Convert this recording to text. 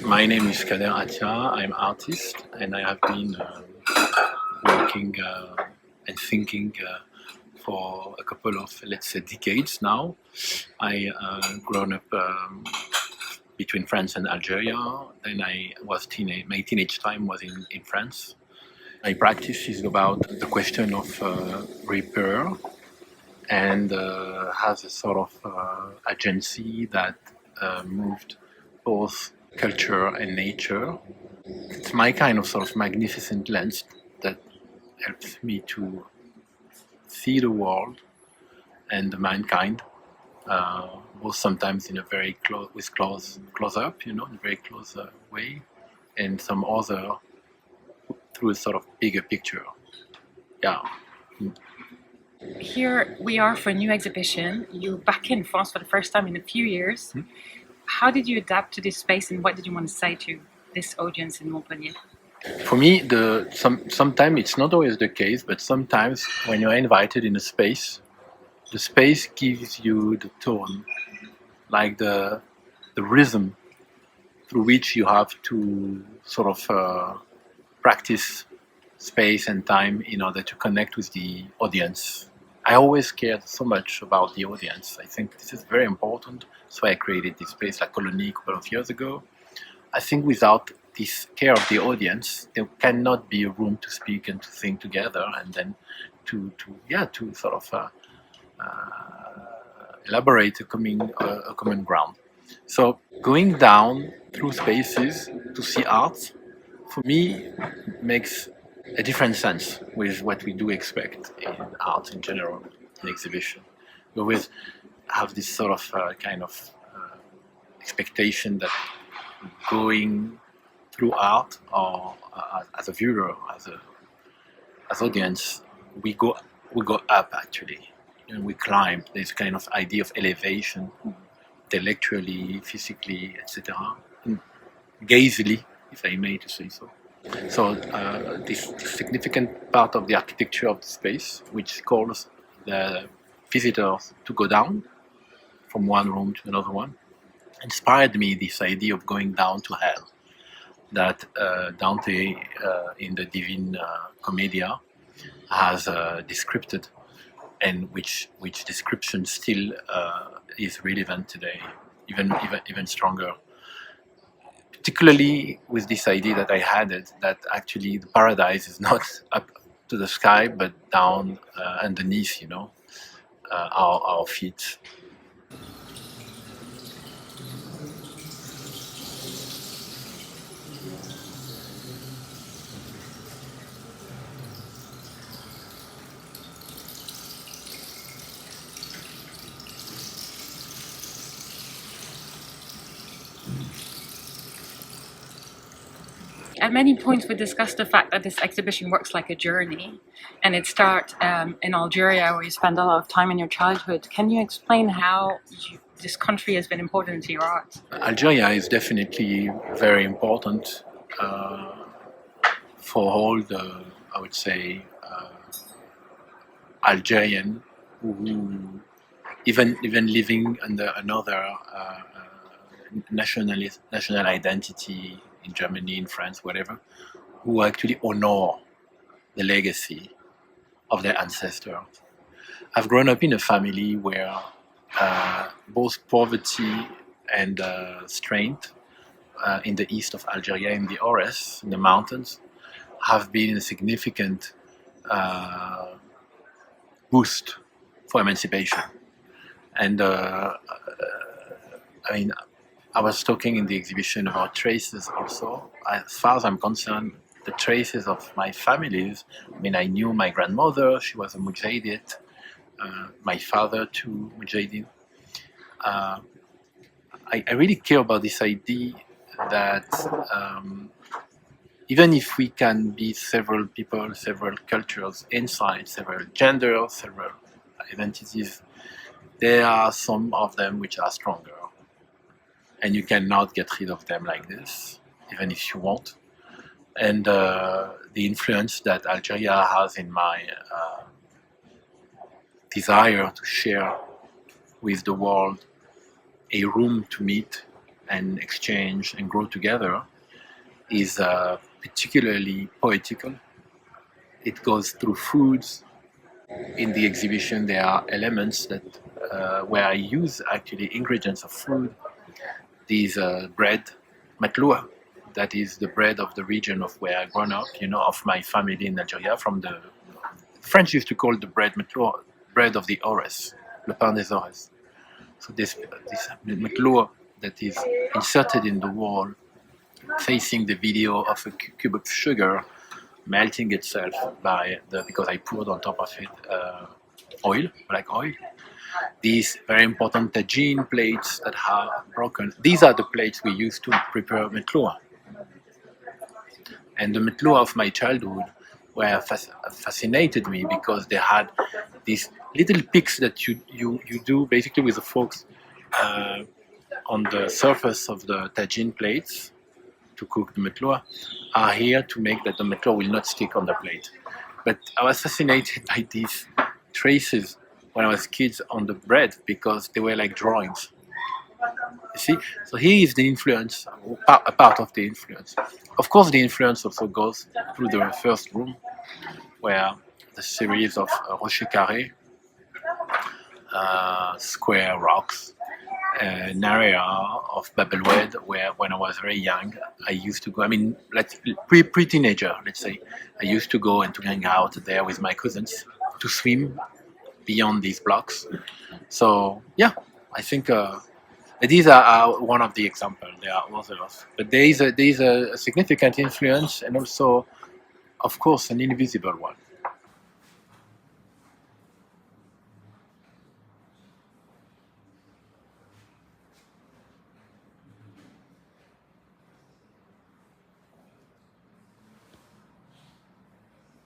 My name is Kader Attia. I'm artist, and I have been working and thinking for a couple of, let's say, decades now. I grown up between France and Algeria. Then I was my teenage time was in France. My practice is about the question of repair and has a sort of agency that moved both culture and nature. It's my kind of sort of magnificent lens that helps me to see the world and the mankind, both sometimes in a very close up, in a very close way, and some other through a sort of bigger picture. Yeah. Here we are for a new exhibition. You're back in France for the first time in a few years. How did you adapt to this space, and what did you want to say to this audience in Montpellier? For me, sometimes it's not always the case, but sometimes when you're invited in a space, the space gives you the tone, like the rhythm through which you have to sort of practice space and time in order to connect with the audience. I always cared so much about the audience. I think this is very important. That's why I created this space like Colony a couple of years ago. I think without this care of the audience, there cannot be a room to speak and to think together, and then to sort of elaborate a common ground. So going down through spaces to see art, for me, makes a different sense with what we do expect in art in general, in exhibition. We always have this sort of kind of expectation that going through art or as a viewer, as audience, we go up actually, and we climb. There's kind of idea of elevation, intellectually, physically, etc. Gazily, if I may to say so. So this significant part of the architecture of the space, which calls the visitors to go down from one room to another one, inspired me this idea of going down to hell that Dante in the Divine Commedia has described, and which description still is relevant today, even stronger. Particularly with this idea that I had that actually the paradise is not up to the sky but down underneath, our feet. At many points we discussed the fact that this exhibition works like a journey, and it starts in Algeria, where you spend a lot of time in your childhood. Can you explain how this country has been important to your art? Algeria is definitely very important for all the, I would say, Algerian who even living under another national identity in Germany, in France, whatever, who actually honor the legacy of their ancestors. I've grown up in a family where both poverty and strength in the east of Algeria, in the Ores, in the mountains, have been a significant boost for emancipation. And I was talking in the exhibition about traces also. As far as I'm concerned, the traces of my families, I knew my grandmother, she was a Mujahideen, my father too, Mujahideen. I really care about this idea that even if we can be several people, several cultures inside, several genders, several identities, there are some of them which are stronger. And you cannot get rid of them like this, even if you want. And the influence that Algeria has in my desire to share with the world a room to meet and exchange and grow together is particularly poetical. It goes through foods. In the exhibition, there are elements that where I use actually ingredients of food. These bread, matloua, that is the bread of the region of where I grown up, of my family in Algeria. From the French used to call the bread matloua, bread of the Ores, le pain des Ores. So this matloua that is inserted in the wall, facing the video of a cube of sugar melting itself because I poured on top of it oil, black oil. These very important tagine plates that are broken. These are the plates we use to prepare matloua. And the matloua of my childhood were fascinated me because they had these little picks that you do basically with the forks on the surface of the tagine plates to cook the matloua, are here to make that the matloua will not stick on the plate. But I was fascinated by these traces when I was kids on the bread because they were like drawings. You see, so here is the influence, a part of the influence. Of course, the influence also goes through the first room, where the series of rochers carrés, square rocks, an area of Babelwed where when I was very young, I used to go, like pre-teenager, let's say, I used to go and to hang out there with my cousins to swim beyond these blocks. So yeah, I think these are one of the examples. There are others, but there is a significant influence, and also, of course, an invisible one.